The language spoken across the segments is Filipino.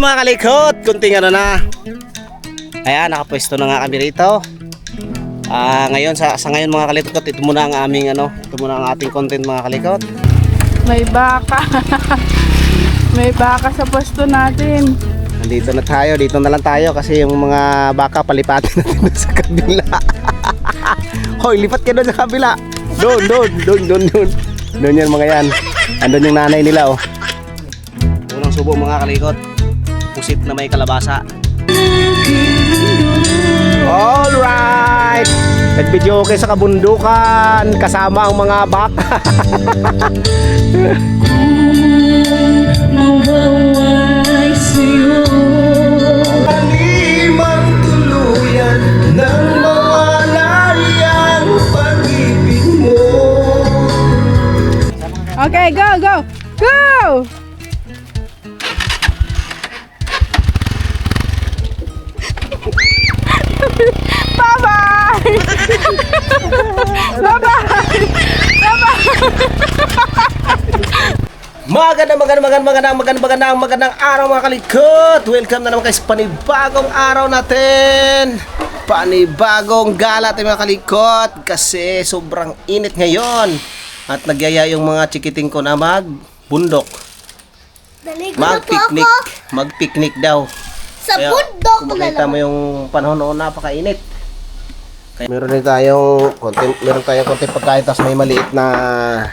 Mga kalikot, kunting ano na. Ayan, nakapwesto na nga kami rito. Ngayon sa ngayon mga kalikot, ito muna ang aming ito muna ang ating content mga kalikot. May baka. May baka sa pwesto natin. Nandito na tayo, dito na lang tayo kasi yung mga baka palipatin natin doon sa kabila. Hoy, lipat ka doon sa kabila. Doon. Doon yan mga yan. Andun yung nanay nila oh. Unang subo mga kalikot. Pusit na may kalabasa. Alright! Nag-video kayo sa kabundukan kasama ang mga baka. Alimang tuluyan ng mawalayang pag-ibig mo. Okay, go! Bye-bye! Bye-bye! Magandang araw mga kalikot. Welcome na naman kayo sa panibagong araw natin. Panibagong gala tayo mga kalikot. Kasi sobrang init ngayon. At nagyaya yung mga chikiting ko na magbundok. Magpiknik. Magpiknik daw. Sa bundok kung makita mo yung panahon noon, napakainit. Kaya meron tayong konti pagkain, tapos may maliit na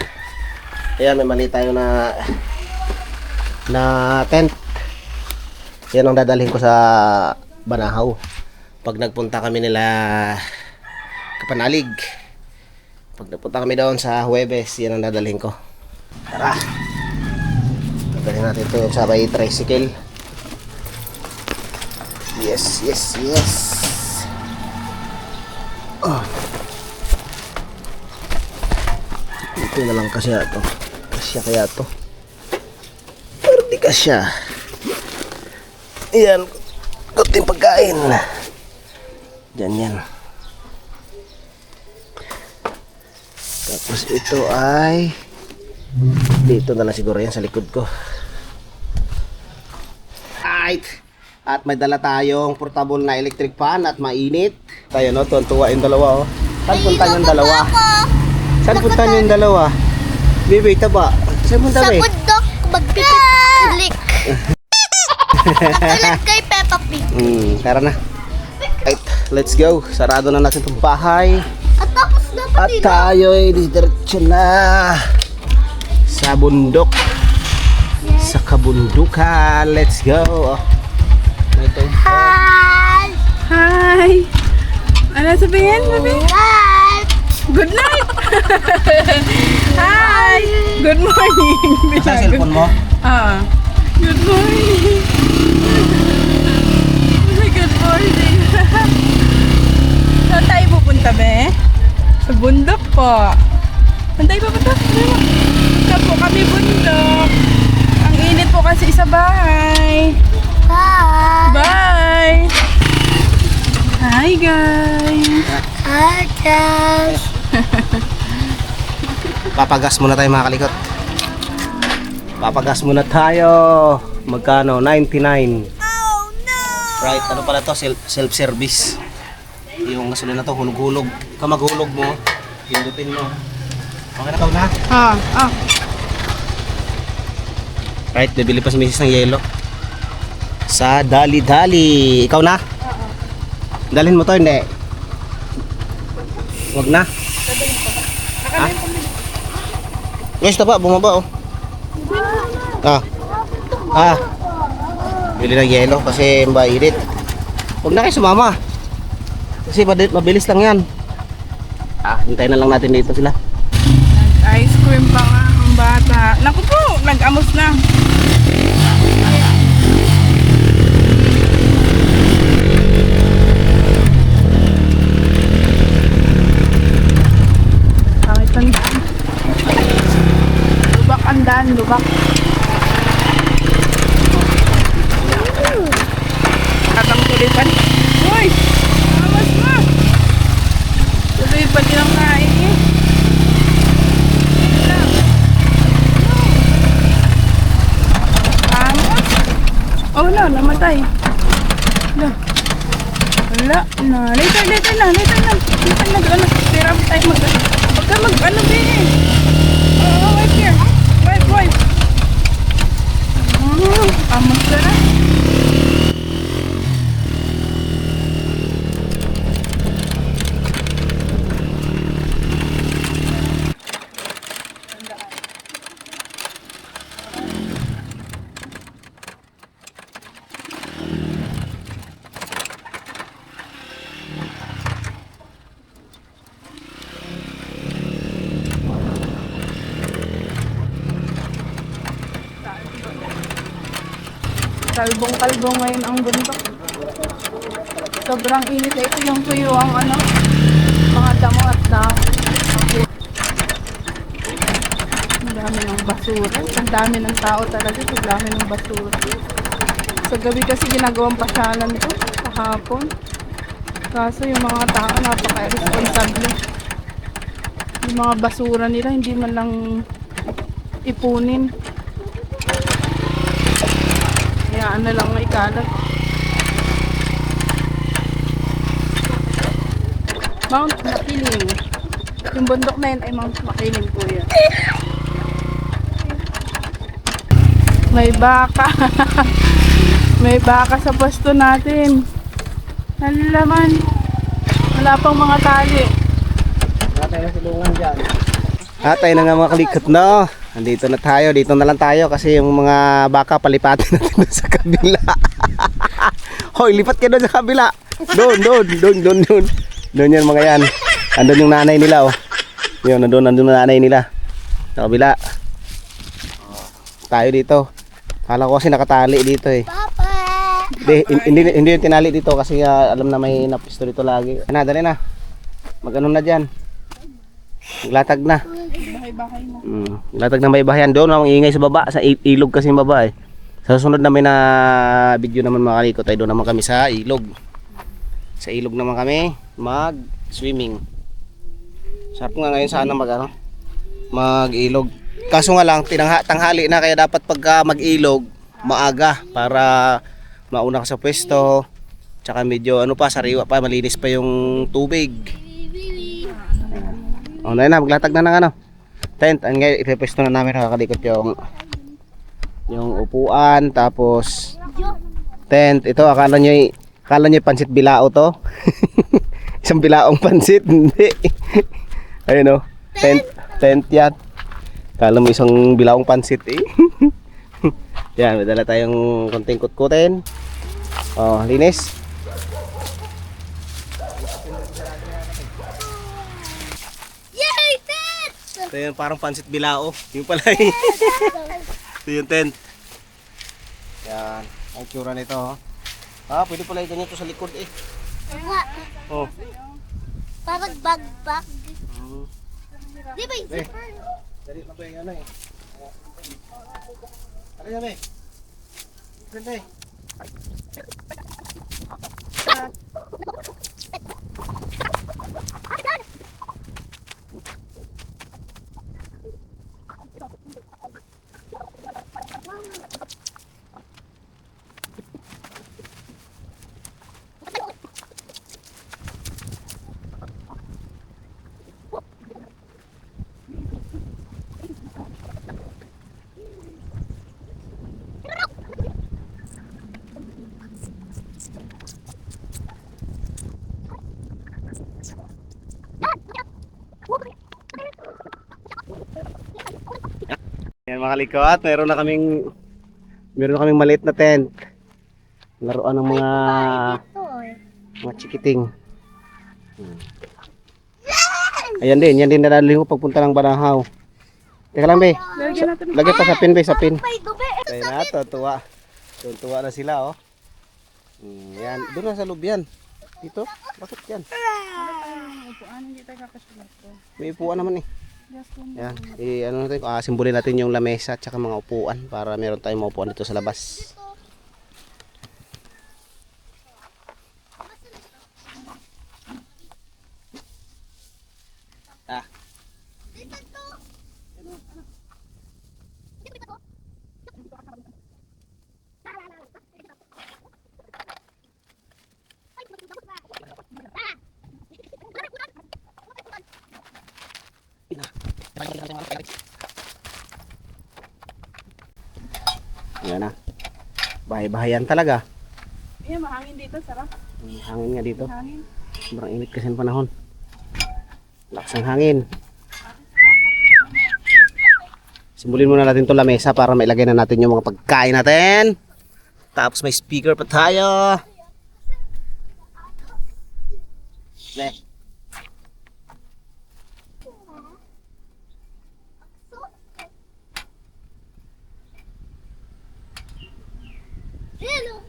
may maliit tayo na tent. Yan ang dadalhin ko sa Banahaw pag nagpunta kami nila Kapanalig. Pag nagpunta kami doon sa Huwebes, yan ang dadalhin ko. Tara, dadalhin natin ito yung sa may tricycle. Yes. Oh. Ito na lang kasi ito. Kasya kaya ito. Pero di kasya. Ayan. Kunting pagkain. Yan. Tapos ito ay dito na lang siguro yan sa likod ko. Right. At may dala tayong portable na electric fan at mainit. Tayo no, tuwa yung dalawa oh. Saan punta yung dalawa? Saan punta yung dalawa? Bibi, taba. Saan punta Sa ba? bundok, magpipiklik. Tulad kay Peppa Pig. Tara na. Right, let's go. Sarado na natin itong bahay. At tapos dapat At tayo ay didiretso na sa bundok. Sa kabundukan. Let's go. Ito. Hi! Ano sabihin? Hi! Good night! Hi! Good morning! Sa cellphone mo? Good morning! Good morning! Saan tayo pupunta, be? Sa bundok po. Saan tayo pupunta? Punta po kami bundok. Ang init po kasi sa bahay. Hi! Bye! Hi guys! Hi guys! Papagas muna tayo mga kalikot. Papagas muna tayo. Magkano? 99. Oh no! Right, ano pala to? Self-service. Yung gasolina na to, hulog-hulog. Kamaghulog mo, pindutin mo. Okay na ikaw na? Right, bibili pa si Mrs. ng yelo. Sa dali-dali. Ikaw na? Dalhin mo to, hindi? Wag na. Guys, tapa, bumaba oh. Bili ng yelo kasi mainit. Huwag na kayo sumama. Kasi mabilis lang yan. Hintayin na lang natin dito sila. Ice cream pa nga ang bata. Naku po, nag-amos na. Pangit ang daan. Lubak ang daan, lubak. Katang tulipan. Uy! Amas na! Tuloy pa din ang kain eh. mamatay. Wala. Wala na. Later na. Tira tayo Huwag ka mag-ano din eh. Wipe here. Wipe. Amos ka na. Kalbong-kalbong ngayon ang bundok. Sobrang init. Ito yung tuyo ang mga damo at damo. Ang dami ng basura. Ang dami ng tao talaga. Ang dami ng basura. Sa gabi kasi ginagawang pasyalan to. Kahapon. Kaso yung mga tao napaka-irresponsible. Yung mga basura nila hindi man lang ipunin. Hayaan na lang ikalat. Mount Makiling. Yung bundok na yun ay Mount Makiling po yan. May baka. May baka sa pwesto natin. Nalalaman. Wala pang mga tali. Tayo na silungan dyan. Tayo na nga mga kalikot na. Andito na tayo, dito na lang tayo kasi yung mga baka palipatin natin doon sa kabila. Hoy, lipat ka doon sa kabila. Doon. Doon yan mga yan. Andun yung nanay nila oh. Yun, nandun yung nanay nila. Sa kabila. Tayo dito. Kala ko kasi nakatali dito eh. Papa. Hindi yung tinali dito kasi alam na may napisto dito lagi. Dali na. Mag-ano na dyan. Latag na. Bahay-bahay na. Latag na may bahayan doon. Ang ingay sa baba. Sa ilog kasi yung baba eh. Sa susunod namin na video naman mga kalikot ay doon naman kami sa ilog. Sa ilog naman kami mag-swimming. Sarap nga ngayon sana mag-ilog. Kaso nga lang tanghali na kaya dapat pagka mag-ilog maaga para mauna ka sa pwesto. Tsaka medyo sariwa pa, malinis pa yung tubig. Na maglatag na ng tent. Ang ngayon ipepwesto na namin nakakalikot yung upuan tapos tent. Ito akala nyo pansit bilao to. Isang bilaong pansit. Hindi. Ayun tent yan. Akala mo isang bilaong pansit eh. Yan, may dala tayong konting kutkutin. Linis. Yay, tent! Ito yung parang pansit bilao. Yung pala eh. Ito yung tent. Yan. Ang tsura nito. Pwede pala yung ganyan to sa likod eh. Oh. Parang bagbag. Di ba yung zipper? Dali na ba yung eh. Ano yan eh? Ganda eh. Yan mga likot, meron na kaming maliit na tent. Laruan ng mga chikiting. Ayan din, yan din nadalhin ko pagpunta ng Banahaw. Teka lang be. Lagay pa sa pin be, sa pin. May dubi. Ayun na, tuwa na sila oh. Yan, doon na sa loob yan. Dito, bakit yan? May upuan naman eh. Yan, ano natin, simbolin natin yung lamesa at saka mga upuan para meron tayong mga upuan dito sa labas. Yan na. Bahay-bahayan talaga. Ayan, mahangin dito, sarap. Hangin nga dito. Hangin. Sobrang init kasi ng panahon. Lakas ng hangin. Simbulin muna natin itong lamesa para mailagay na natin yung mga pagkain natin. Tapos may speaker pa tayo. Ne. Hello.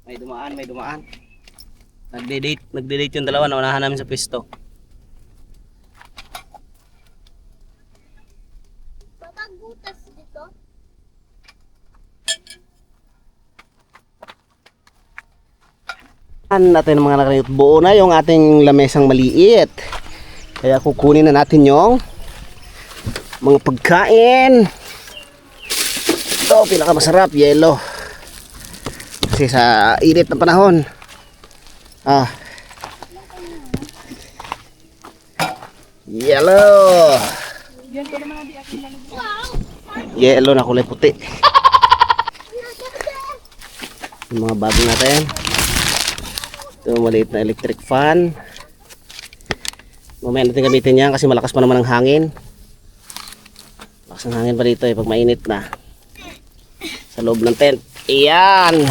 May dumaan, may dumaan. Nagde-date yung dalawa, naunahan namin sa pwesto. Papagbutas dito. Natin mga nakanayot, buo na yung ating lamesang maliit. Kaya kukunin na natin yung mga pagkain. Ito, pinakamasarap, yelo. Kasi sa init ng panahon. Yelo. Yan ko naman di akin lang. Yelo na kulay puti. Yung mga bago natin. Ito, maliit na electric fan. Mamaya natin gamitin yan kasi malakas pa naman ang hangin. Malakas ang hangin pa dito pag mainit na. Sa loob ng tent. Iyan!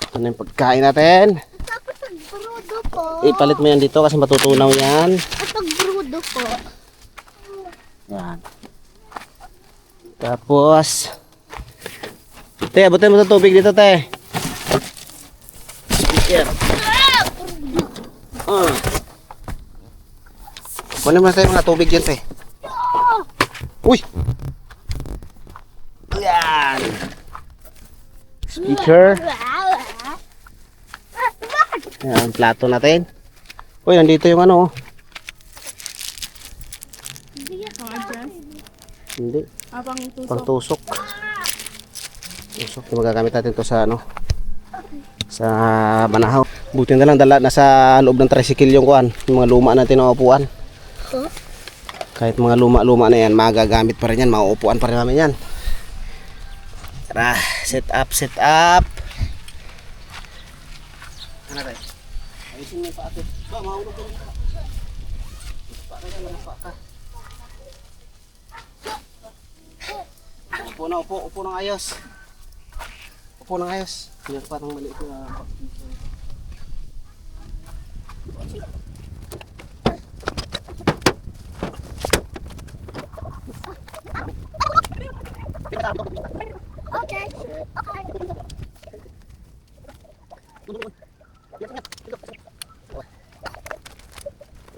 Ito na yung pagkain natin. Tapos ang brudo po. Ipalit mo yan dito kasi matutunaw yan. At ang brudo po. Yan. Tapos, te, abutin mo sa tubig dito, te. Speaker. Kunin mo tayo mga tubig dyan, te. Uy! Yan. Speaker. Yan, plato natin. Uy, nandito yung ano. Ang adjust. Hindi. Abang tusok. Pang tusok. Tusok. Magagamit natin to sa ano. Sa Banahaw. Buti na lang dala nasa loob ng tricycle yung kuan. Yung mga luma natin na upuan. Huh? Kahit mga luma-luma na yan, magagamit pa rin yan. Mauupuan pa rin namin yan. Tara, set up, set up. Ano tayo? Ayusin mo yung paa. Ba, mahulog ka rin. Paa ka lang, paa ka. Upo na, upo ng ayos. Upo ng ayos. Hindi pa ng maliit na. Okay.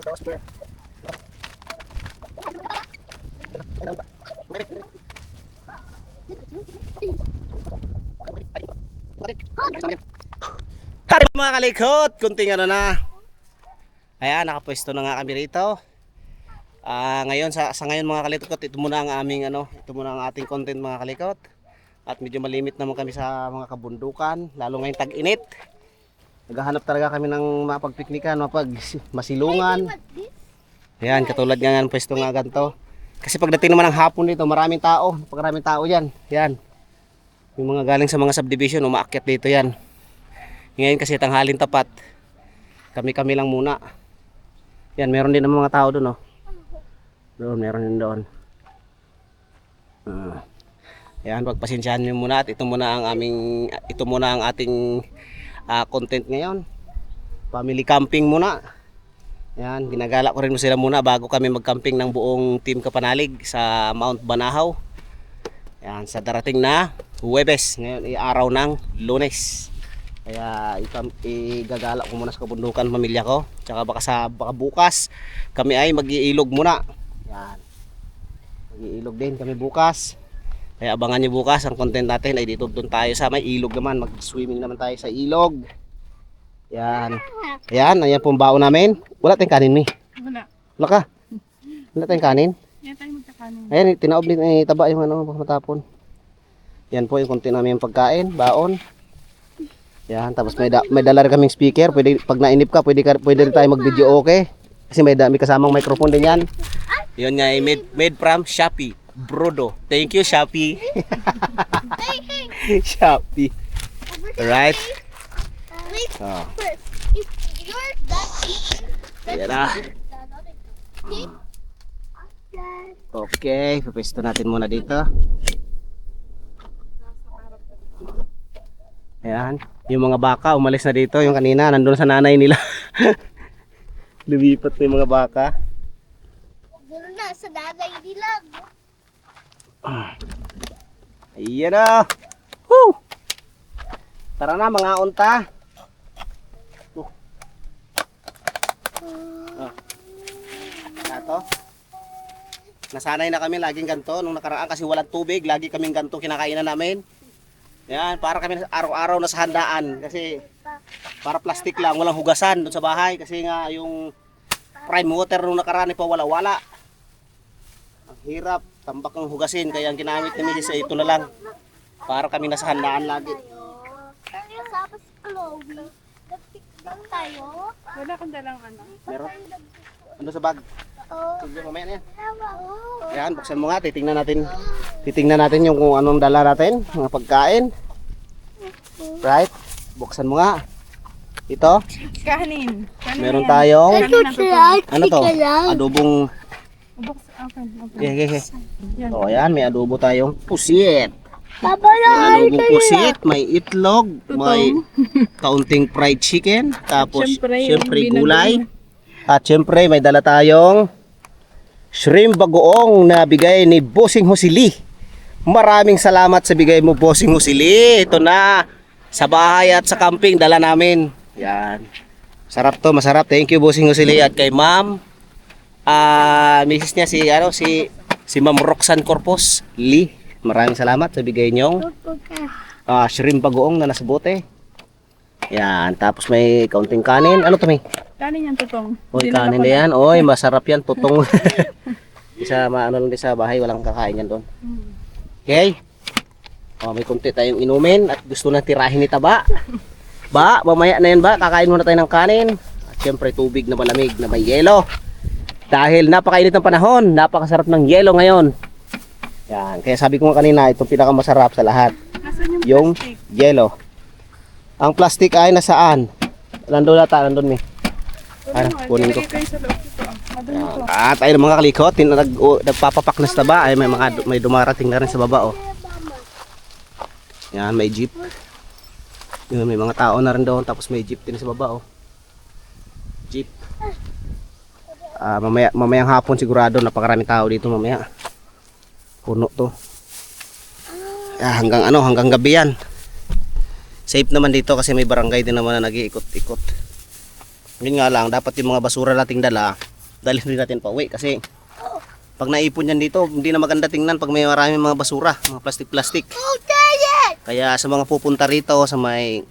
Okay. Hari mga kalikot, kunting ano na. Ayan, nakapwesto na nga kami rito. Ngayon sa ngayon mga kalikot, ito muna ang aming ito muna ang ating content mga kalikot. At medyo malimit naman kami sa mga kabundukan, lalo ngayong tag-init. Naghahanap talaga kami ng mapagpiknikan, masilungan. Ayan, katulad nga ng pwesto nga ganito. Kasi pagdating naman ng hapon dito, maraming tao, napakaraming tao diyan. Yan. Yung mga galing sa mga subdivision, umaakyat dito yan. Ngayon kasi tanghalin tapat. Kami-kami lang muna. Yan, meron din ng mga tao doon, oh. Doon, meron din doon. Yan, pagpasensyahan niyo muna at ito muna ang ating content ngayon. Family camping muna. Yan, ginagala ko rin mo sila muna bago kami mag-camping ng buong team Kapanalig sa Mount Banahaw. Yan, sa darating na Huwebes, ngayon ay araw ng Lunes. Kaya igagala ko muna sa kabundukan pamilya ko. Tsaka baka bukas kami ay mag-iilog muna. Yan. Mag-iilog din kami bukas. Kaya abangan niyo bukas ang content natin ay dito doon tayo sa may ilog naman. Mag-swimming naman tayo sa ilog. Yan. Ayan pong baon namin. Wala tayong kanin, Mi. Wala. Laka. Wala tayong kanin. Yan tayo magkakanin. Ayan, tinaob ni taba yung ano, baka matapon. Yan po yung konti namin pagkain, baon. Yan, tapos may dala rin kaming speaker. Pwede, pag nainip ka, pwede rin tayo mag-video okay. Kasi may kasamang microphone din yan. Yun nga, made from Shopee. Brodo. Thank you, Shopee. Shopee. Alright. Wait Oh. first. If you're that Ayan na. okay. Okay, papesto natin muna dito. Ayan. Yung mga baka, umalis na dito. Yung kanina, nandun sa nanay nila. Lumipat na yung mga baka. Gano'n na, sa dagay dilag. Ayan na. Woo! Tara na mga unta. Ito. Nasanay na kami laging ganito. Nung nakaraan kasi walang tubig, lagi kaming ganito kinakainan namin. Yan, para kami araw-araw na sa handaan. Kasi para plastic lang, walang hugasan doon sa bahay. Kasi nga yung prime water nung nakaraan pa wala-wala. Ang hirap, tambak ang hugasin. Kaya ang ginamit ni Mrs. ay ito na lang. Para kami nasa handaan lagi. Kasama si Chloe. Nagtikdang tayo. Wala kang dalang ano. Meron? Ano sa bag? Oh. Sige, mamaya na yan. Oh. Yan, buksan mo nga. Titingnan natin yung kung anong dala natin. Mga pagkain. Right? Buksan mo nga. Ito. Kanin. Meron tayong, ano to? Adobo. Adobong, Okay. Yan. o yan, may adobo tayong pusit. Papa May adobong pusit, may itlog, may kaunting fried chicken, tapos Siyempre, syempre yung gulay. At syempre may dala tayong shrimp bagoong na bigay ni Bossing Husili. Maraming salamat sa bigay mo, Bossing Husili. Ito na, sa bahay at sa camping, dala namin. Yan. Sarap to, masarap. Thank you, Bossing Husili. At kay ma'am, misis niya si Ma'am Roxanne Corpus Lee. Maraming salamat sa bigay niyong shrimp bagoong na nasa bote. Yan, tapos may kaunting kanin. Ano to, may? Kanin yan, tutong. Oy, Dinala kanin ko na yan. Oy, masarap yan, tutong. Isa maano lang din sa bahay, walang kakain yan doon. Okay? Oh, may kunti tayong inumin at gusto na tirahin ni Taba. Ba, mamaya na yan ba? Kakain muna tayo ng kanin. At syempre tubig na malamig na may yelo. Dahil napakainit ng panahon, napakasarap ng yelo ngayon. Yan, kaya sabi ko nga kanina, itong pinakamasarap sa lahat. Nasaan Yung plastic? yelo. Ang plastic ay nasaan? Nandun nata, nandun mi. Ano, kunin ko. Ilagay kayo sa loob dito. Madali ko. Tayo ng mga kalikot, nagpapapak na sa taba ay may dumarating na rin sa baba oh. Yan, may jeep. Yun, may mga tao na rin doon tapos may jeep din sa baba oh. Jeep. Mamayang hapon sigurado napakarami tao dito mamaya. Puno to. Hanggang gabi yan. Safe naman dito kasi may barangay din naman na nag-iikot-ikot. Yun nga lang, dapat yung mga basura nating dala, dalhin rin natin pa uwi kasi pag naipon yan dito, hindi na maganda tingnan pag may maraming mga basura, mga plastic-plastic. Kaya sa mga pupunta rito sa may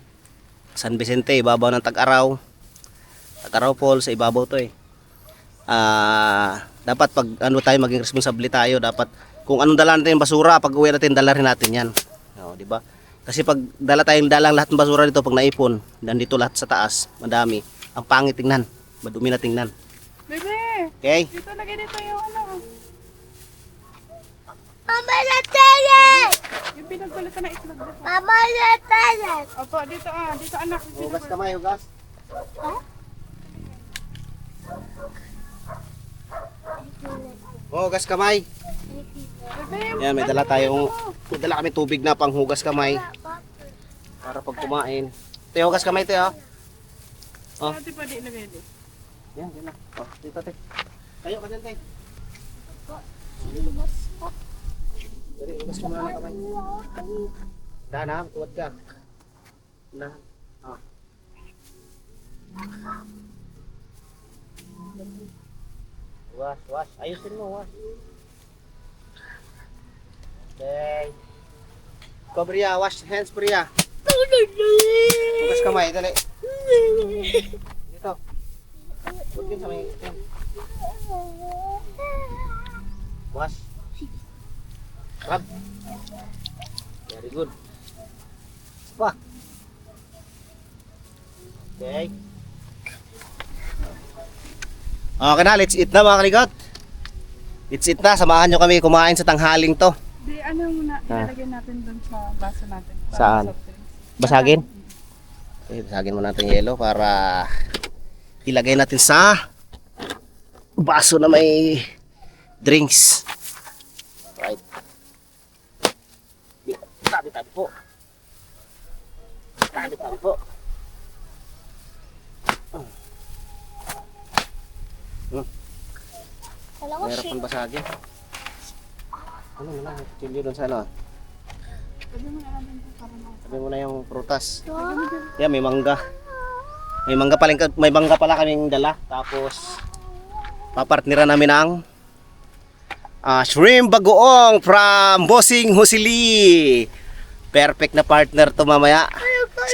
San Vicente, ibabaw ng Tag-Araw Falls, sa ibabaw to eh. Dapat pag tayo maging responsable tayo, dapat kung anong dala natin yung basura, pag uwi natin, dala rin natin yan. O, di ba? Kasi pag dalang lahat ng basura dito, pag naipon, nandito lahat sa taas, madami. Ang pangit tingnan, madumi na tingnan. Bebe! Okay? Dito, lagay dito yung ano. Mama Natalia! Yung pinagkulit ka na itlog dito. Mama Natalia! Opo, dito dito anak. Hugas kamay, hugas. Hugas kamay. Bebe, Yan, may dala kami tubig na panghugas kamay. Para pag kumain. Te, hugas kamay, te, ha? Oh. ate pa di ilagay dito. Yan, yan na. Oh, dito, te. Tayo ka dyan, te. Dali, hugas ka muna ng kamay. Dahan, ha? Tuwad ka. Na. Ah. Wash. Ayusin mo, wash. Okay. Ikaw, Bria, wash hands, Bria. Hugas kamay, dali. Dito. Huwag yun sa may... Puas. Crab. Very good. Wah. Okay. Okay na, let's eat na mga kaligot. Let's eat na, samahan nyo kami kumain sa tanghaling to. Di, ano muna, ilalagay natin dun sa baso natin. Para Saan? soft drinks. Basagin? Okay, basagin mo natin yung yelo para ilagay natin sa baso na may drinks. Right. Tabi-tabi po. Tabi-tabi po. Kala ko Meron pang basagin. Ano na lang, chili doon sa ano. Pwede mo na natin ito para mga. Sabi mo na yung prutas. Yeah, may mangga. May mangga pala kaming dala. Tapos papartnera namin ang shrimp bagoong from Bossing Husili. Perfect na partner to mamaya.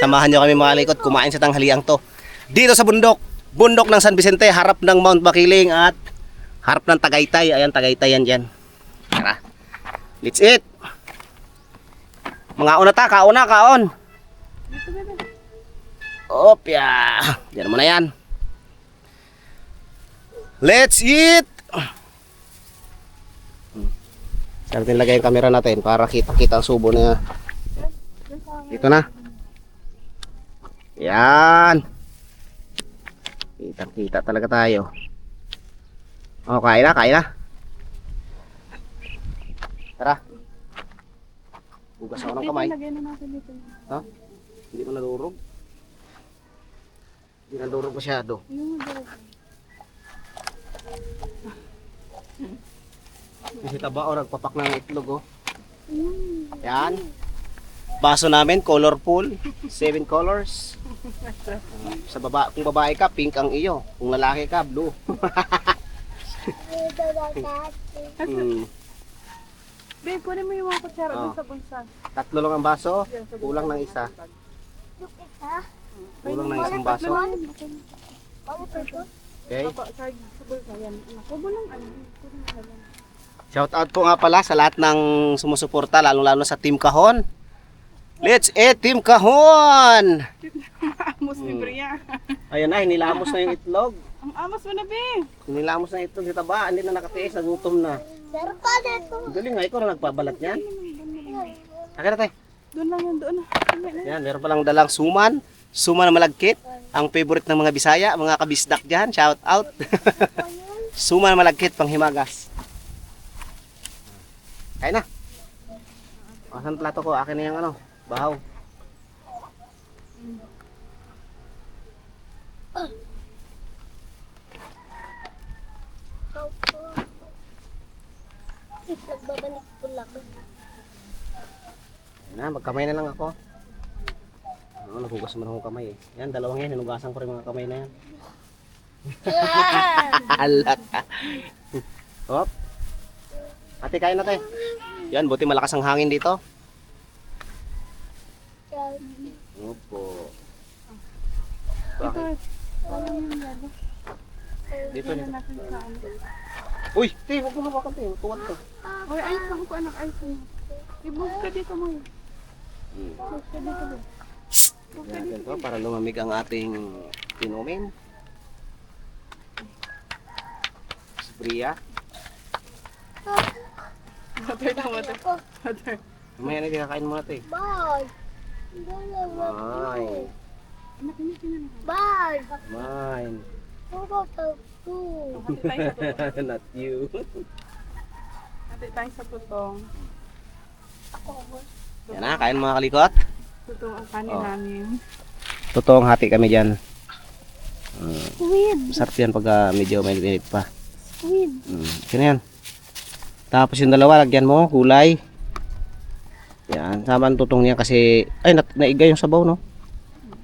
Samahan nyo kami mga likod kumain sa tanghaliang to. Dito sa bundok. Bundok ng San Vicente, harap ng Mount Makiling at harap ng Tagaytay. Ayan, Tagaytay yan dyan. Tara. Let's eat. Mga una ta, kauna, kaon. Opya. Yan mo na yan. Let's eat. Saan natin lagay yung camera natin para kita-kita ang subo na. Dito na. Yan. Kita-kita talaga tayo. Oh, kain na, kain na. Tara. Bugas ako ng kamay. Lagay na natin dito. Ha? Hindi mo nadurog? Hindi nadurog masyado. Yung madurog. Kasi taba o nagpapak ng itlog oh. Yan. Baso namin, colorful. 7 colors. Sa baba, kung babae ka, pink ang iyo. Kung lalaki ka, blue. Babe, kunin mo yung mga kutsara Oh. dun sa bulsa. 3 lang ang baso, kulang ng isa. Kulang ng isang baso. Okay. Papa, sa bulsa, yan. Kubo lang, ano. Kubo lang. Shout out po nga pala sa lahat ng sumusuporta, lalo-lalo sa Team Kahon. Let's eat Team Kahon! Amos ni Bria. Ayun na, hinilamos na yung itlog. Ang amos mo na, babe. Hinilamos na yung itlog sa taba, hindi na nakatiis, nagutom na. Meron pa dito. Galing nga, ikaw na nagpabalat niyan. Akin na tayo. Doon lang yan, doon. Yan, meron palang dalang suman. Suman na malagkit. Ang favorite ng mga Bisaya, mga kabisdak dyan. Shout out. Suman na malagkit, pang himagas. Kain na. O, saan plato ko? Akin na yung ano, bahaw. Nagbabalik po lang. Yan na, magkamay na lang ako. Ano, nagugas mo na akong kamay eh. Yan, dalawang yan. Hinugasan ko rin mga kamay na yan. Alak. Hop. Ate, kain na tayo. Yan, buti malakas ang hangin dito. Opo. Bakit? Walang yung lalo. Dito Dito nito. natin sa ano. Uy, te, huwag mo hawakan te. Tuwad ka. Oy, ayos lang ko anak, ayos lang. I-move ka dito mo. Move ka dito. Babe. Move ka Yan dito. to, para lumamig ang ating inumin. Bria. Water lang, water. Water. Mamaya na kakain mo na te. Bye. Ay, Anak, anak, anak. Bye. mine. What about the food? Hati tayo sa tutong. Not you. Hati tayo sa tutong. Yan na, kain mga kalikot. Tutong ang kanin Oh. namin. Totoong hati kami dyan. Squid. Sarap yan pag medyo mainit pa. Squid. Kaya na yan. Tapos yung dalawa, lagyan mo, gulay. Yan, sama ang tutong niya kasi, ay, naiga yung sabaw, no?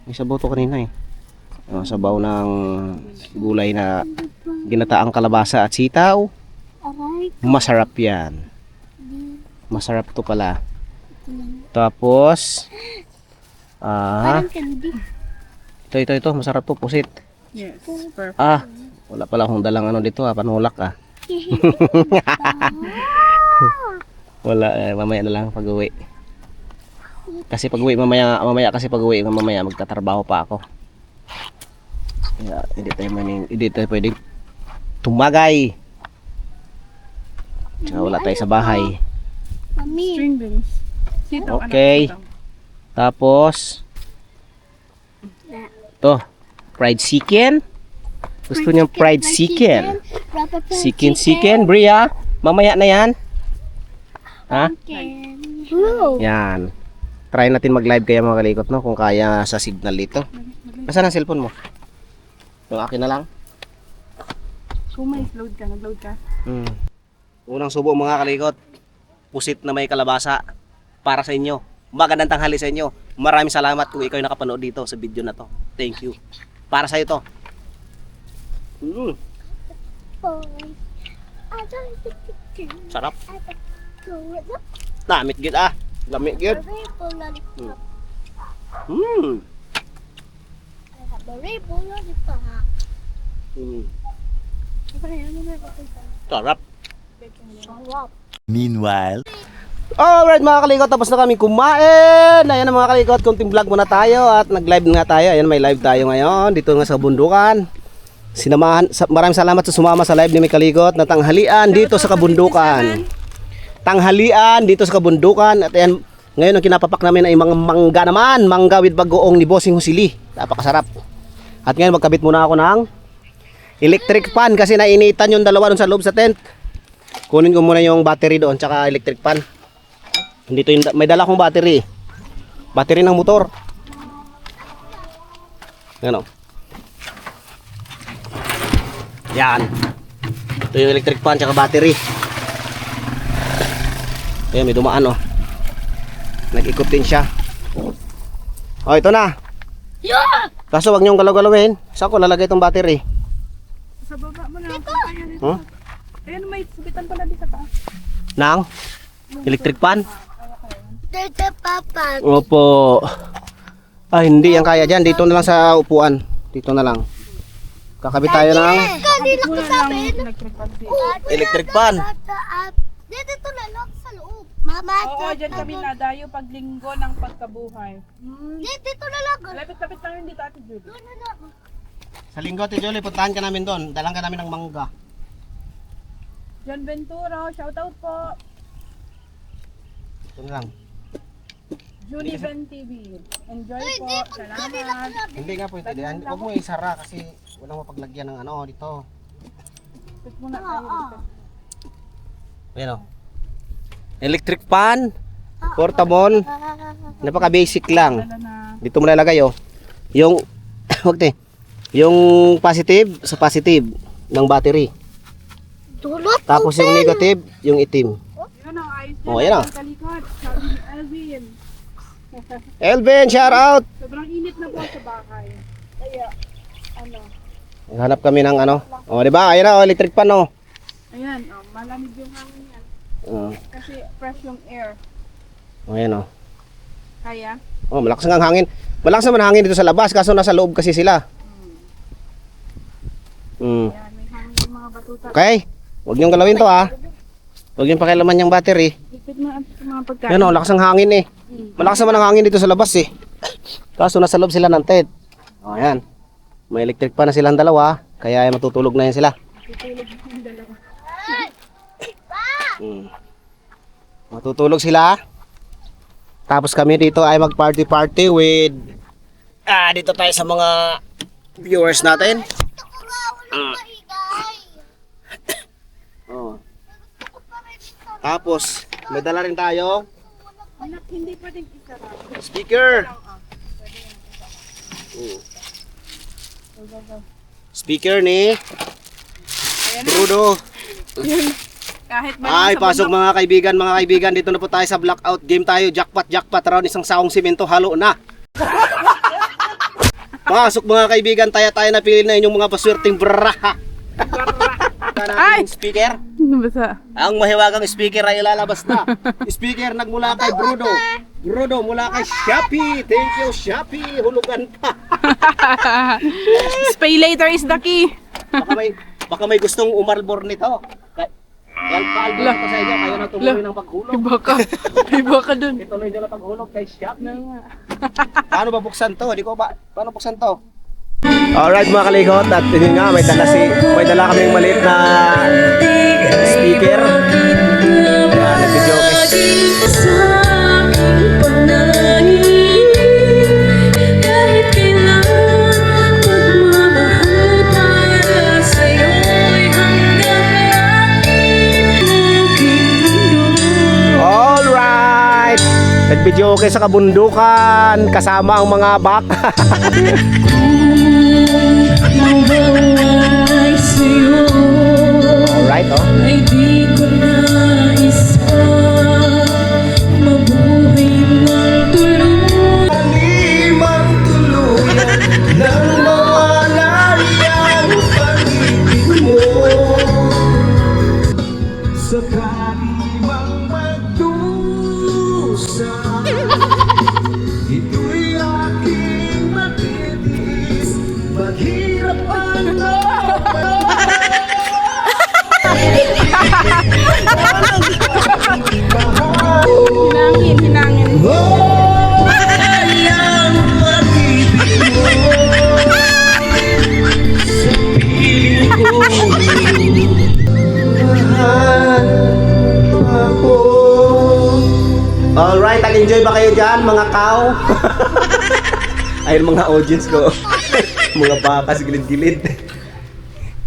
May sabaw to kanina eh. Sabaw ng gulay na ginataang kalabasa at sitaw. Aray. Masarap yan. Masarap to pala. Tapos, Parang candy. ito, masarap to, pusit. Yes, perfect. Wala pala akong dalang ano dito panulak Wala, mamaya na lang pag-uwi. Kasi pag-uwi mamaya magtatrabaho pa ako. Kaya hindi tayo pwedeng tumagay. Tsaka wala tayo sa bahay. Mami. String beans. Sitaw, Okay. anak, sitaw. Tapos to, fried chicken. Gusto niyo fried chicken? Chicken, Bria. Mamaya na yan. Ha? Wow. Yan. Try natin mag-live kaya mga kalikot, no? Kung kaya sa signal dito. Nasaan ang cellphone mo? Yung akin na lang. Kumay, load ka, nag-load ka. Unang subo mga kalikot. Pusit na may kalabasa para sa inyo. Magandang tanghali sa inyo. Maraming salamat kung ikaw ay nakapanood dito sa video na to. Thank you. Para sa iyo to. Sarap. Damit gid Lamig gid. Sarap. Meanwhile, Alright mga kalikot, tapos na kami kumain. Ayan na mga kalikot, konting vlog muna tayo at nag-live nga tayo. Ayan, may live tayo ngayon dito nga sa bundukan. Maraming salamat sa sumama sa live ni mga kalikot na tanghalian dito sa kabundukan. Tanghalian dito sa kabundukan. At ayan, ngayon ang kinapapak namin ay mga mangga naman. Mangga with bagoong ni Bossing Husili. Napakasarap. At ngayon magkabit muna ako ng electric fan kasi nainitan yung dalawa doon sa loob sa tent. Kunin ko muna yung battery doon tsaka electric fan. Dito yung, may dala akong battery. Battery ng motor. Yan o. Yan. Ito yung electric fan tsaka battery. Ayan, may dumaan o. Nag-ikot din siya. O, ito na. Kaso wag niyong galaw-galawin. Saan ko lalagay itong battery? Sa baba mo na. Huh? Ayan, may subitan pala di sa taas. Nang? Electric fan? Dito, Papa. Opo. Hindi yan kaya dyan. Dito na lang sa upuan. Dito na lang. Kakabit tayo ng Kanina ko sabi. Electric fan. electric fan. Dito na lang sa loob. Mama, Oo, dyan kami nadayo pag linggo ng pagkabuhay. dito na lang. Lapit-lapit lang yun dito, Ate Julie. Doon na lang. Sa linggo, Tijoli, puntahan ka namin doon. Dalang ka namin ng mangga. John Ventura, shoutout po. Ito na lang. Julie Ben TV. Enjoy po. Salamat. Hindi nga po ito. Huwag mo isara kasi walang mapaglagyan ng ano dito. Tapos muna tayo dito. Ayan o. Electric fan. Portable. Napaka-basic lang. Wala na. Dito mo lalagay o. Yung, wag te. Yung positive sa positive ng battery. Dulot. Tapos yung negative, yung itim. Yun o, ayos Oh, ayan o. Kalikot. Sabi ni Alvin. Elvin, shout out! Sobrang init na po sa bahay. Kaya, ano. Hanap kami ng ano. O, di ba? Ayan na, electric fan o. Ayan, malamig yung hangin yan. Kasi fresh yung air. O, ayan o. Kaya, Oh, malakas ang hangin. Malakas naman ang hangin dito sa labas kaso nasa loob kasi sila. yan, may hangin yung mga batuta. Okay? Huwag niyong galawin to ha. Huwag niyong pakialaman yung battery. Ipit mo ang mga pagkain. Yan o, lakas ang hangin eh. Malakas naman ang hangin dito sa labas eh. Kaso nasa loob sila ng tent. O, ayan. May electric pa na silang dalawa. Kaya ay matutulog na yan sila. Tutulog yung dalawa. Matutulog sila. Tapos kami dito ay mag-party with dito tayo sa mga viewers natin. Oh. Tapos may dala rin tayo Anak, hindi pwedeng isara. speaker. Speaker ni Bruno. Kahit Ay, pasok mga kaibigan, dito na po tayo sa blackout game tayo, jackpot, round isang saong simento, halo na. Pasok mga kaibigan, tayo na pili na inyong mga paswerteng braha. Ay! Speaker, Basa. ang mahiwagang speaker ay ilalabas na. Speaker nagmula kay Bruno. Bruno mula kay Shopee. Thank you Shopee, hulugan pa. Pay later is the key. Baka may gustong umarbor nito. Yan, paalbor ko sa inyo. Kayo na tumuloy ng paghulog. Iba ka dun. Ituloy nyo na paghulog kay Shop. Na nga. Paano ba buksan to? Di ko ba? Paano buksan to? Alright mga kalikot, at yun nga, may dala kaming maliit na speaker. Ayan, nag-video okay. Alright! Nag-video okay sa kabundukan, kasama ang mga baka. Alright, oh. Ay di ko nais pa mabuhay ng tuluyan Nang mawala ang pag-ibig mo sakali mang magdusa, ito'y aking matitiis, maghirap ang Hinangin. ang pag-ibig mo sa piling ko. Mahal ako. Alright, nag-enjoy ba kayo dyan mga cow? Ayun mga audience ko. Mga baka sa gilid-gilid.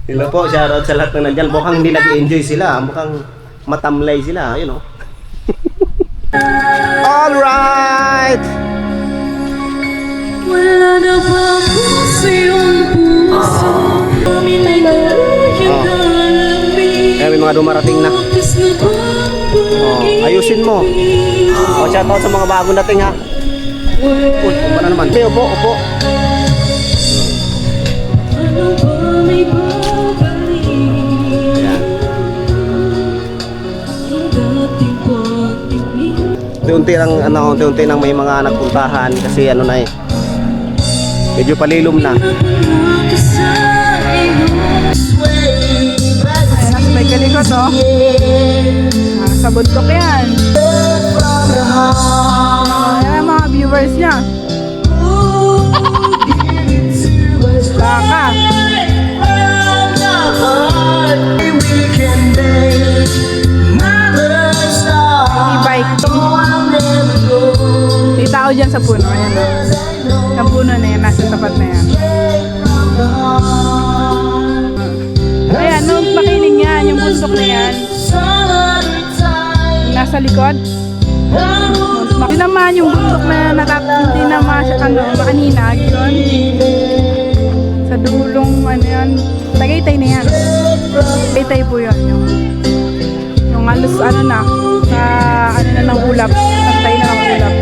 Hello po, shoutout sa lahat ng nandyan. Mukhang hindi nag-enjoy sila. Mukhang matamlay sila. Ayun o. Alright! wala na ba sa iyong puso minay na hinalamig Kaya may mga dumarating na. Tapos na bang Ayusin mo. O, shoutout sa mga bagong dating ha. Uy, upo na naman. May upo. ano ba may babalik Ayan. ang dating pagtingin Unti-unti nang may mga nagpuntahan kasi ano na eh. Medyo palilom na. Ayan, may kalikot, oh. Sa bundok yan. Ayan ang mga viewers niya. Baka. E-bike. May tao dyan sa puno. Ayan, oh. Ang puno na yan, nasa tapat na yan. Ayan, nung makiling yan, yung bundok na yan. Nasa likod. Yun naman yung bundok na hindi na maaninag yun. Sa dulong ano yan. Tagaytay na yan. Tagaytay po yun. Yung halos ano na. Sa ano na ng ulap. Pantay na ng ulap.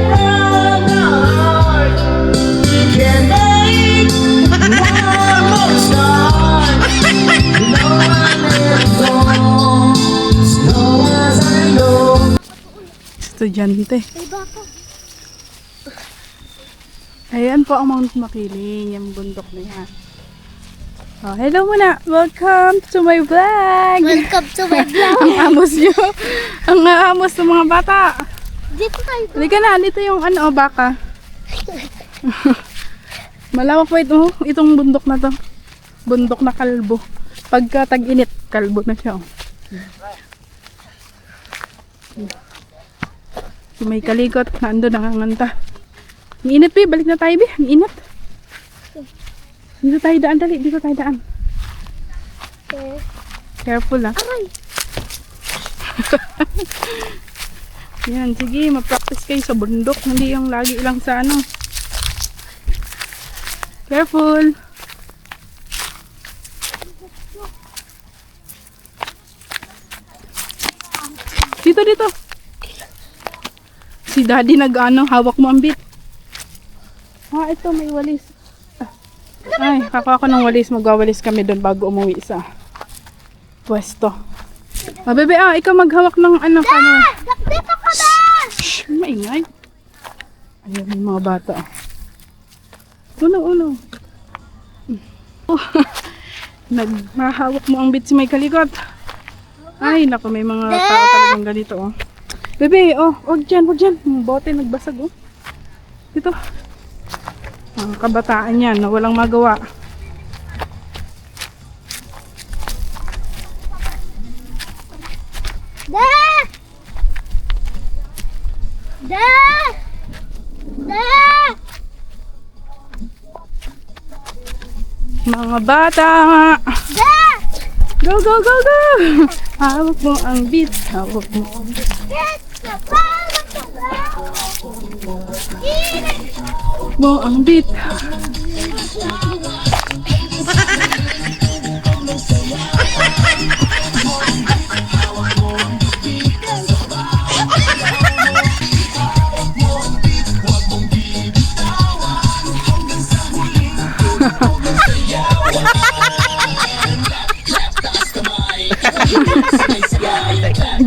Estudyante. May baka. Ayan po ang Mount Makiling, yung bundok na yan. Oh, hello muna! Welcome to my vlog! Welcome to my vlog. Ang amos nyo! Ang amos ng mga bata! Dito tayo. Halika na, dito yung ano, baka. Malawak po itong bundok na to. Bundok na kalbo. Pagka tag-init, kalbo na siya. May kalikot, nando nanganganta. Ang init, Bi. Balik na tayo, Bi. Ang init. Dito tayo daan, dali. Dito tayo daan. Okay. Careful, ah. Aray. Yan, sige. Ma-practice kayo sa bundok. Hindi yung lagi lang sa ano. Careful. Dito. Si daddy nag-ano, hawak mo ang bit. Ah, ito may walis. Ay, kakuha ko ng walis. Magwawalis kami doon bago umuwi sa pwesto. Ah, bebe, ikaw maghawak ng ano ka na. Dito ka na! Shhh, maingay. Ayan, may mga bata. Uno. Nagmahawak mo ang bit si may kalikot. Ay, naku, may mga tao talagang ganito, oh. Bebe, oh, wag dyan. Yung bote nagbasag, oh. Dito. Ang kabataan yan na walang magawa. Da! Da! Da! Mga bata! Da! Go, go, go, go! Hawak mo ang beat. Hawak mo ang beat. Mo ang beat.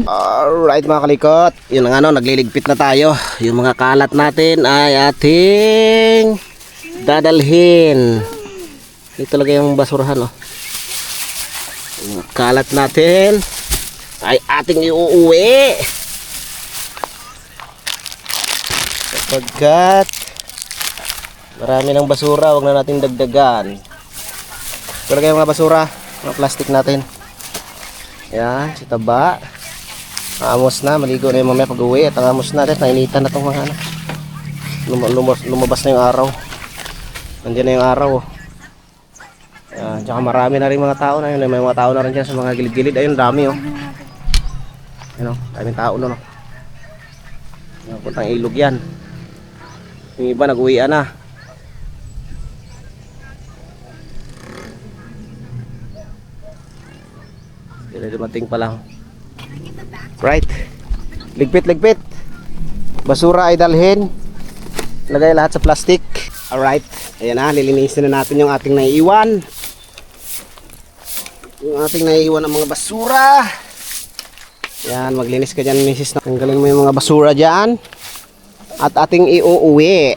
Alright mga kalikot, yun ang ano, nagliligpit na tayo. Yung mga kalat natin ay ating dadalhin. Dito talaga yung basurahan, oh. Yung kalat natin ay ating iuuwi. Kapagkat marami ng basura, wag na natin dagdagan. Pero kayo mga basura, mga plastic natin. Yan, sa taba. Amos na, maligo na yung mamaya pag uwi. At ang amos na, nainitan na itong mga ano. Lumabas na yung araw. Nandiyan na yung araw, oh. Yan, tsaka marami na rin mga tao na yun. May mga tao na rin dyan sa mga gilid-gilid. Ayun, dami, oh. Ayun, oh, daming tao na, no. Yan, puntang ilog yan. Yung iba nag-uwian na. Sila dumating pa lang. Right. Ligpit. Basura ay dalhin. Lagay lahat sa plastic. Alright. Ayan na, lilinisin na natin yung ating naiiwan. Yung ating naiiwan ng mga basura. Yan, maglinis ka dyan, misis. Tanggalin mo yung mga basura dyan. At ating iuuwi.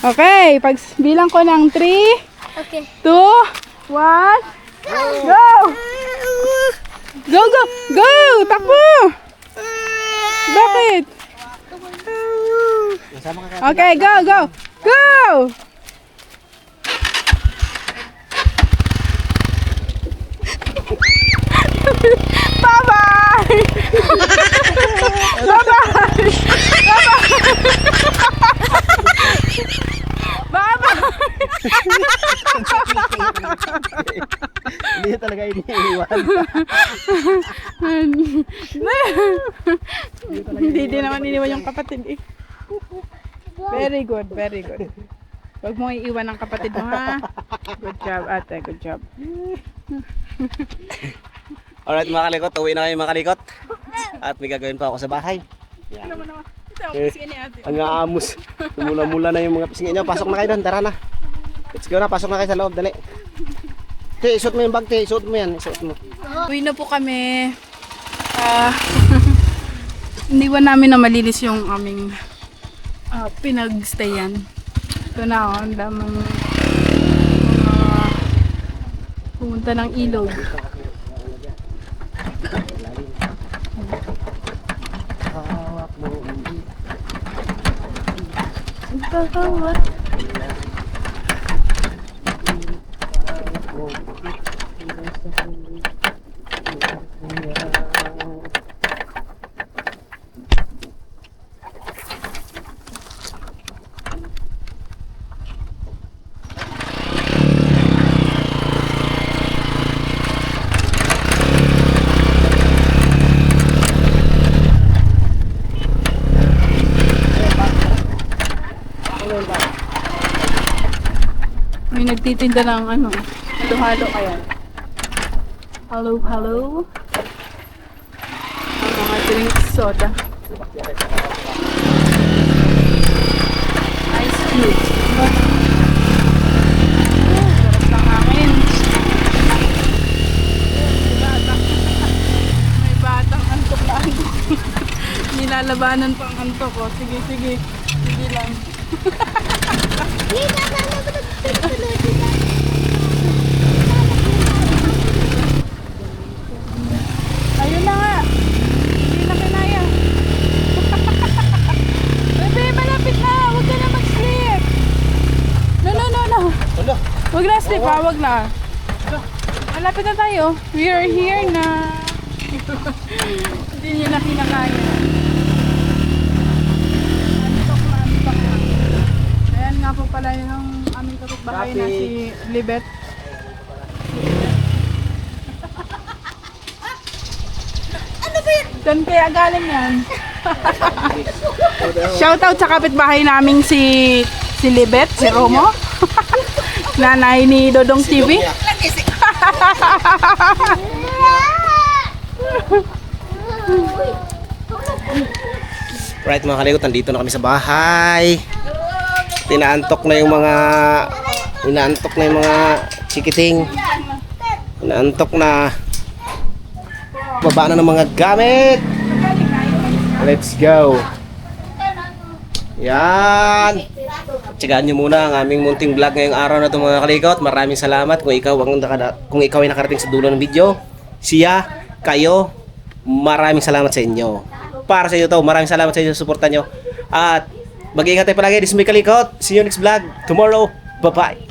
Okay, pag bilang ko ng 3, Okay. 2, 1, go! Go! Takbo! Bakit? Okay, go! Bye-bye! Hindi talaga iniiwan. Hindi din naman iniwan yung kapatid, eh. Very good. Huwag mo iiwan ang kapatid mo, ha? Good job, ate. Good job. Alright mga kalikot, uwi na kayo mga kalikot. At may gagawin pa ako sa bahay. Yan. Ito, kasi ni ate. Ang aamos. Mula-mula na yung mga pisngin nyo. Pasok na kayo doon, tara na. Let's go na, pasok na kayo sa loob, dali. Te, isuot mo yung bag, te. Isuot mo yan, isuot mo. Uwi na po kami. Iniwan namin na malinis yung aming pinagstayan. Ito na, oh, ang damang pumunta ng ilog. May nagtitinda ng ano, halo-halo kaya. Halo. Ang mga drinks, soda. Ice cube. Sarap ng hangin. May batang antok na antok. Nilalabanan pa ang antok ko. Sige lang. Kasi pawag na. Malapit na tayo. We are here na. Hindi niya na kinakaya. Antok na. Ayan nga po pala yung aming kapitbahay na si Libet. Doon kaya galing yan. Shoutout sa kapitbahay naming si Libet, si Romo. Nanay ni Dodong TV. Right mga kalikot, nandito na kami sa bahay. Inaantok na yung mga chikiting. Inaantok na. Baba na ng mga gamit. Let's go. Yan. Tsagaan nyo muna ang aming munting vlog ngayong araw na ito mga kalikot. Maraming salamat kung ikaw ay nakarating sa dulo ng video. Siya, kayo, maraming salamat sa inyo. Para sa inyo to, maraming salamat sa inyo sa suporta nyo. At mag-iingat tayo palagi. This is my kalikot. See you next vlog tomorrow. Bye-bye.